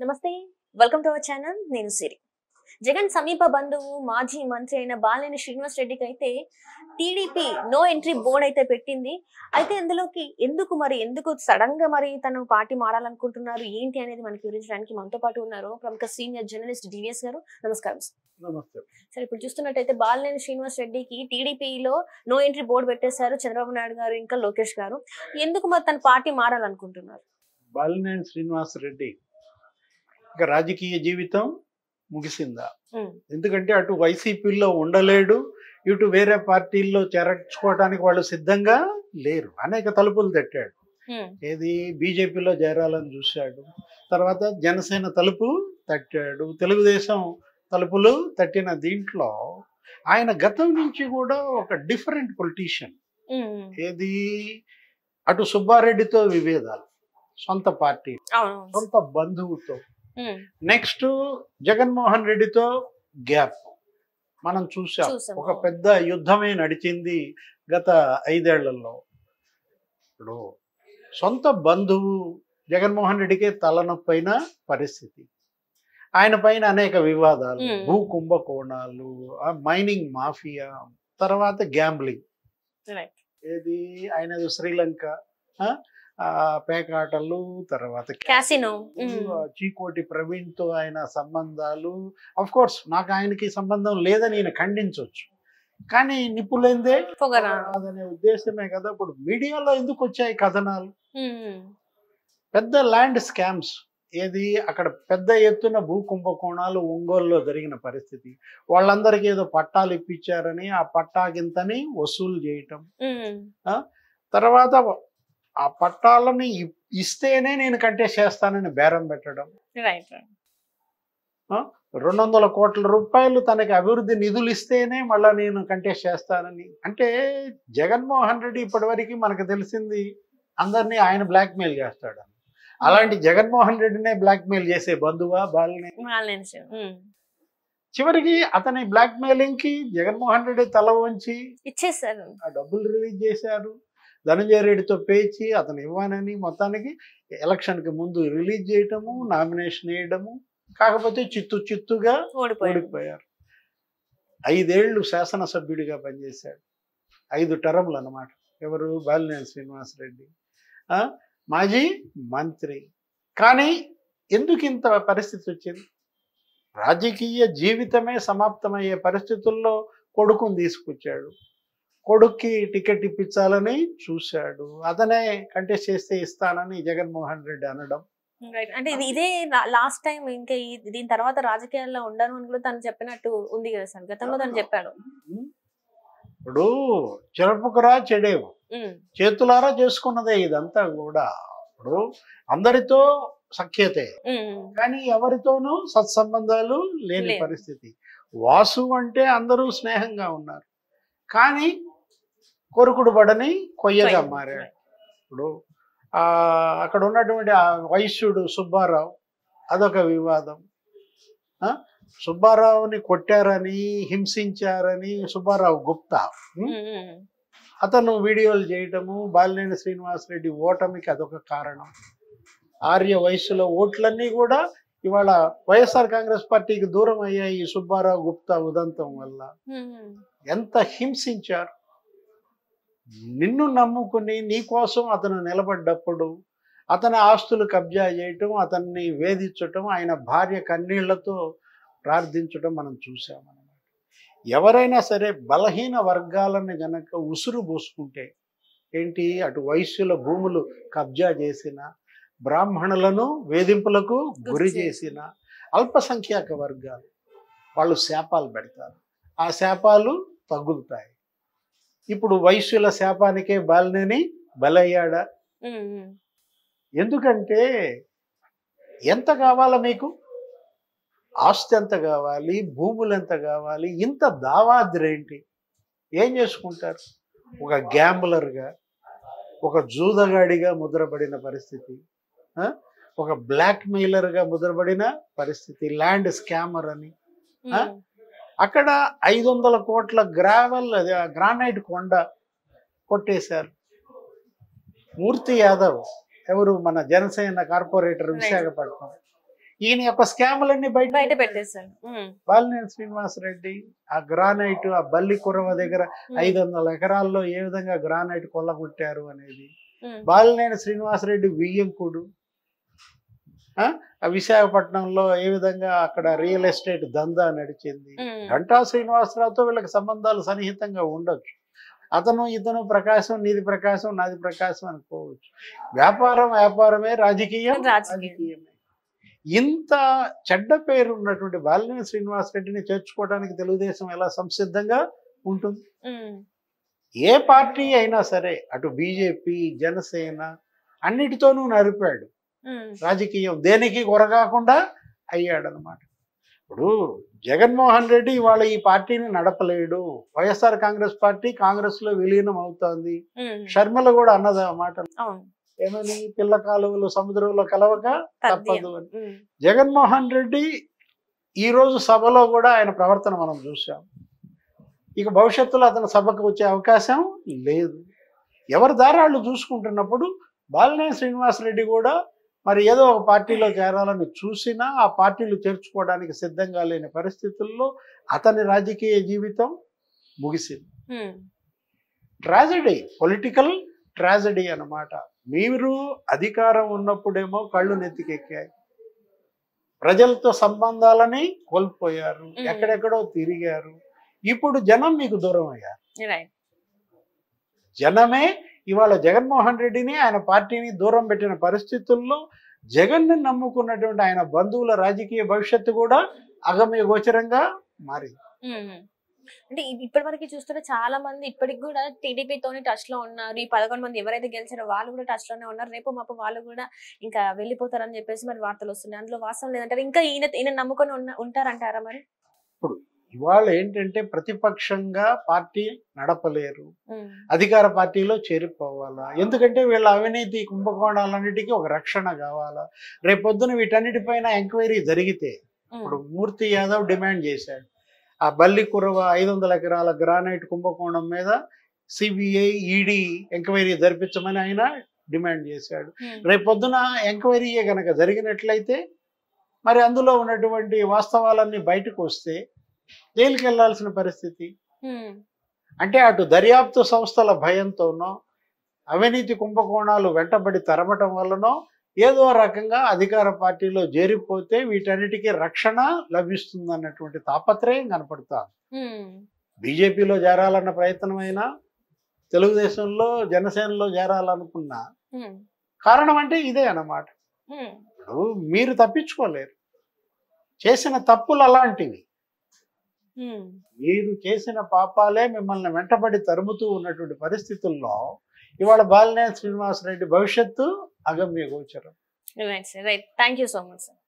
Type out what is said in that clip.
నమస్తే, welcome to our channel. నేను సిరి. జగన్ సమీప బంధువు మాజీ మంత్రి అయిన బాలినేని శ్రీనివాస్ రెడ్డికి అయితే టీడీపీ నో ఎంట్రీ బోర్డు అయితే పెట్టింది. అయితే అందులోకి ఎందుకు సడన్ గా తను పార్టీ మారాలనుకుంటున్నారు ఏంటి అనేది మనకి వివరించడానికి మనతో పాటు ఉన్నారు ప్రముఖ సీనియర్ జర్నలిస్ట్ డివిఎస్ గారు. నమస్కారం సార్. నమస్తే. సరే, ఇప్పుడు చూస్తున్నట్టయితే బాలినేని శ్రీనివాస్ రెడ్డికి టీడీపీలో నో ఎంట్రీ బోర్డు పెట్టేశారు చంద్రబాబు నాయుడు గారు, ఇంకా లోకేష్ గారు. ఎందుకు తన పార్టీ మారాలనుకుంటున్నారు? బాలినేని శ్రీనివాస్ రెడ్డి ఇక రాజకీయ జీవితం ముగిసిందా? ఎందుకంటే అటు వైసీపీలో ఉండలేడు, ఇటు వేరే పార్టీల్లో చేర్చుకోవడానికి వాళ్ళు సిద్ధంగా లేరు. అనేక తలుపులు తట్టాడు. ఏది బీజేపీలో చేరాలని చూశాడు, తర్వాత జనసేన తలుపు తట్టాడు, తెలుగుదేశం తలుపులు తట్టిన దీంట్లో ఆయన గతం నుంచి కూడా ఒక డిఫరెంట్ పొలిటీషియన్. ఏది అటు సుబ్బారెడ్డితో విభేదాలు, సొంత పార్టీ, సొంత బంధువుతో, నెక్స్ట్ జగన్మోహన్ రెడ్డితో గ్యాప్ మనం చూసాం. ఒక పెద్ద యుద్ధమే నడిచింది గత 5 ఏళ్లలో. ఇప్పుడు సొంత బంధువు జగన్మోహన్ రెడ్డికే తలనొప్పైన పరిస్థితి, ఆయన పైన అనేక వివాదాలు, భూ కుంభకోణాలు, మైనింగ్ మాఫియా, తర్వాత గ్యాంబ్లింగ్, ఏది ఆయన శ్రీలంక పేకాటలు, తర్వాత క్యాసినో, చీకోటి ప్రవీణ్ తో ఆయన సంబంధాలు. అఫ్ కోర్స్ నాకు ఆయనకి సంబంధం లేదని ఈయన ఖండించవచ్చు, కానీ నిప్పులేందే అదనే ఉద్దేశమే కదా. ఇప్పుడు మీడియాలో ఎందుకు వచ్చాయి కథనాలు? పెద్ద ల్యాండ్ స్కామ్స్, ఏది అక్కడ పెద్ద ఎత్తున భూ కుంభకోణాలు ఒంగోలులో జరిగిన పరిస్థితి, వాళ్ళందరికీ ఏదో పట్టాలు ఇప్పించారని ఆ పట్టాకింతని వసూలు చేయటం, తర్వాత ఆ పట్టాలని ఇస్తేనే నేను కంటెస్ట్ చేస్తానని బేరం పెట్టడం, 200 కోట్ల రూపాయలు తనకి అభివృద్ధి నిధులు ఇస్తేనే మళ్ళీ నేను కంటెస్ట్ చేస్తానని. అంటే జగన్మోహన్ రెడ్డి ఇప్పటివరకు మనకు తెలిసింది అందరినీ ఆయన బ్లాక్మెయిల్ చేస్తాడు. అలాంటి జగన్మోహన్ రెడ్డినే బ్లాక్మెయిల్ చేసే బంధువా బాలినేని? చివరికి అతని బ్లాక్మెయిలింగ్ కి జగన్మోహన్ రెడ్డి తల వంచి ఇచ్చేసారు, ఆ డబ్బులు రిలీజ్ చేశారు. ధనంజయ రెడ్డితో పేచి అతను ఇవ్వనని మొత్తానికి ఎలక్షన్కి ముందు రిలీజ్ చేయటము, నామినేషన్ వేయడము, కాకపోతే చిత్తుగా ఓడిపోయారు. 5 ఏళ్ళు శాసనసభ్యుడిగా పనిచేశాడు, 5 టర్మ్లు అన్నమాట. ఎవరు? బాలినేని శ్రీనివాస్ రెడ్డి, మాజీ మంత్రి. కానీ ఎందుకు ఇంత పరిస్థితి వచ్చింది? రాజకీయ జీవితమే సమాప్తమయ్యే పరిస్థితుల్లో కొడుకుని తీసుకొచ్చాడు, కొడుక్కి టికెట్ ఇప్పించాలని చూశాడు, అతనే కంటెస్ట్ చేస్తే ఇస్తానని జగన్మోహన్ రెడ్డి అనడం. అంటే ఇదే లాస్ట్ టైం, ఇంకా దీని తర్వాత రాజకీయాల్లో ఉండను అని కూడా తను చెప్పినట్టు ఉంది కదా సార్, గతంలో తను చెప్పాడు. ఇప్పుడు చెరుపుకురా చెడేవు, చేతులారా చేసుకున్నదే ఇదంతా కూడా. ఇప్పుడు అందరితో సఖ్యతే, కానీ ఎవరితోనూ సత్సంబంధాలు లేని పరిస్థితి. వాసు అంటే అందరూ స్నేహంగా ఉన్నారు, కానీ కొరుకుడు పడని కొయ్యగా మారాడు. ఇప్పుడు అక్కడ ఉన్నటువంటి వైశ్యుడు సుబ్బారావు, అదొక వివాదం. సుబ్బారావుని కొట్టారని, హింసించారని సుబ్బారావు గుప్తా అతను వీడియోలు చేయటము, బాలినేని శ్రీనివాస్ రెడ్డి ఓటమికి అదొక కారణం. ఆర్య వయస్సులో ఓట్లన్నీ కూడా ఇవాళ వైఎస్ఆర్ కాంగ్రెస్ పార్టీకి దూరం అయ్యాయి ఈ సుబ్బారావు గుప్తా ఉదంతం వల్ల. ఎంత హింసించారు! నిన్ను నమ్ముకుని నీ కోసం అతను నిలబడ్డప్పుడు అతని ఆస్తులు కబ్జా చేయటం, అతన్ని వేధించటం, ఆయన భార్య కన్నీళ్లతో ప్రార్థించటం మనం చూసామన్నమాట. ఎవరైనా సరే బలహీన వర్గాలను గనక ఉసురు పోసుకుంటే ఏంటి, అటు వైశ్యుల భూములు కబ్జా చేసిన, బ్రాహ్మణులను వేధింపులకు గురి చేసిన అల్పసంఖ్యాక వర్గాలు వాళ్ళు శాపాలు పెడతారు, ఆ శాపాలు తగులుతాయి. ఇప్పుడు వైశ్యుల శాపానికే బాలినేని బలయ్యాడా? ఎందుకంటే ఎంత కావాలా మీకు? ఆస్తి ఎంత కావాలి, భూములు ఎంత కావాలి, ఇంత దావాద్రేంటి? ఏం చేసుకుంటారు? ఒక గ్యాంబ్లర్గా, ఒక జూదగాడిగా ముద్రపడిన పరిస్థితి, ఒక బ్లాక్ మెయిలర్గా ముద్రపడిన పరిస్థితి, ల్యాండ్ స్కామర్ అని. అక్కడ 500 కోట్ల గ్రానైట్ కొండ కొట్టేశారు. మూర్తి యాదవ్ ఎవరు, మన జనసేన కార్పొరేటర్ విశాఖపట్నం, ఈయన యొక్క స్కాములన్నీ బయట బయట పెట్టేశారు. బాలినేని శ్రీనివాసరెడ్డి ఆ గ్రానైట్ ఆ బల్లి కురవ దగ్గర 500 ఎకరాల్లో ఏ విధంగా గ్రానైట్ కొల్లగొట్టారు అనేది, బాలినేని శ్రీనివాసరెడ్డి వియ్యంకుడు ఆ విశాఖపట్నంలో ఏ విధంగా అక్కడ రియల్ ఎస్టేట్ దందా నడిచింది. గంటా శ్రీనివాసరావుతో వీళ్ళకి సంబంధాలు సన్నిహితంగా ఉండొచ్చు, అతను ఇతను ప్రకాశం నీది ప్రకాశం నాది ప్రకాశం అనుకోవచ్చు. వ్యాపారం వ్యాపారమే, రాజకీయం రాజకీయమే. ఇంత చెడ్డ పేరు ఉన్నటువంటి బాలినేని శ్రీనివాసరెడ్డిని చేర్చుకోవడానికి తెలుగుదేశం ఎలా సంసిద్ధంగా ఉంటుంది? ఏ పార్టీ అయినా సరే, అటు బీజేపీ జనసేన అన్నిటితోనూ నడిపాడు. రాజకీయం దేనికి కొరగాకుండా అయ్యాడనమాట. ఇప్పుడు జగన్మోహన్ రెడ్డి ఇవాళ ఈ పార్టీని నడపలేడు. వైఎస్ఆర్ కాంగ్రెస్ పార్టీ కాంగ్రెస్ లో విలీనం అవుతోంది. షర్మిల కూడా అన్నది ఆ మాట, ఏమని, పిల్ల కాలువలు సముద్రంలో కలవక తప్పదు అని. జగన్మోహన్ రెడ్డి ఈ రోజు సభలో కూడా ఆయన ప్రవర్తన మనం చూసాం. ఇక భవిష్యత్తులో అతను సభకు వచ్చే అవకాశం లేదు. ఎవరి దారాళ్ళు చూసుకుంటున్నప్పుడు బాలినేని శ్రీనివాసరెడ్డి కూడా మరి ఏదో ఒక పార్టీలో చేరాలని చూసినా ఆ పార్టీలు చేర్చుకోవడానికి సిద్ధంగా లేని పరిస్థితుల్లో అతని రాజకీయ జీవితం ముగిసింది. ట్రాజడీ, పొలిటికల్ ట్రాజడీ అన్నమాట. మీరు అధికారం ఉన్నప్పుడేమో కళ్ళు నెత్తికెక్కాయి, ప్రజలతో సంబంధాలని కోల్పోయారు, ఎక్కడెక్కడో తిరిగారు. ఇప్పుడు జనం మీకు దూరం అయ్యారు. జనమే ఇవాళ జగన్మోహన్ రెడ్డిని ఆయన పార్టీని దూరం పెట్టిన పరిస్థితుల్లో జగన్ని నమ్ముకున్నటువంటి ఆయన బంధువుల రాజకీయ భవిష్యత్తు కూడా అగమ్య గోచరంగా మారింది. అంటే ఇప్పటి వరకు చూస్తుంటే చాలా మంది ఇప్పటికి కూడా టీడీపీతోని టచ్ లో ఉన్నారు. ఈ 11 మంది ఎవరైతే గెలిచారో వాళ్ళు కూడా టచ్ లోనే ఉన్నారు. రేపు మాపు వాళ్ళు కూడా ఇంకా వెళ్ళిపోతారని చెప్పేసి మరి వార్తలు వస్తున్నాయి. అందులో వాస్తవం లేదంటారు. ఇంకా ఈయన నమ్ముకొని ఉంటారంటారా మరి? ఇప్పుడు ఇవాళ ఏంటంటే ప్రతిపక్షంగా పార్టీ నడపలేరు, అధికార పార్టీలో చేరిపోవాలా. ఎందుకంటే వీళ్ళ అవినీతి కుంభకోణాలన్నిటికీ ఒక రక్షణ కావాలా. రేపొద్దున వీటన్నిటిపైన ఎంక్వైరీ జరిగితే, ఇప్పుడు మూర్తి యాదవ్ డిమాండ్ చేశాడు, ఆ బల్లి కురవ 500 ఎకరాల గ్రానైట్ కుంభకోణం మీద సిబిఐ ఈడీ ఎంక్వైరీ జరిపించమని ఆయన డిమాండ్ చేశాడు. రేపొద్దున ఎంక్వైరీయే కనుక జరిగినట్లయితే మరి అందులో ఉన్నటువంటి వాస్తవాలన్నీ బయటకు వస్తే జైలుకి వెళ్లాల్సిన పరిస్థితి. అంటే అటు దర్యాప్తు సంస్థల భయంతోనో అవినీతి కుంభకోణాలు వెంటబడి తరమటం వల్లనో ఏదో రకంగా అధికార పార్టీలో చేరిపోతే వీటన్నిటికీ రక్షణ లభిస్తుంది అన్నటువంటి తాపత్రయం కనపడుతుంది. బీజేపీలో చేరాలన్న ప్రయత్నమైనా, తెలుగుదేశంలో జనసేనలో చేరాలనుకున్నా కారణం అంటే ఇదే అన్నమాట. మీరు తప్పించుకోలేరు, చేసిన తప్పులు అలాంటివి, మీరు చేసిన పాపాలే మిమ్మల్ని వెంటబడి తరుముతూ ఉన్నటువంటి పరిస్థితుల్లో ఇవాళ బాలినేని శ్రీనివాసరెడ్డి భవిష్యత్తు అగమ్య గోచరం. Right, thank you so much sir.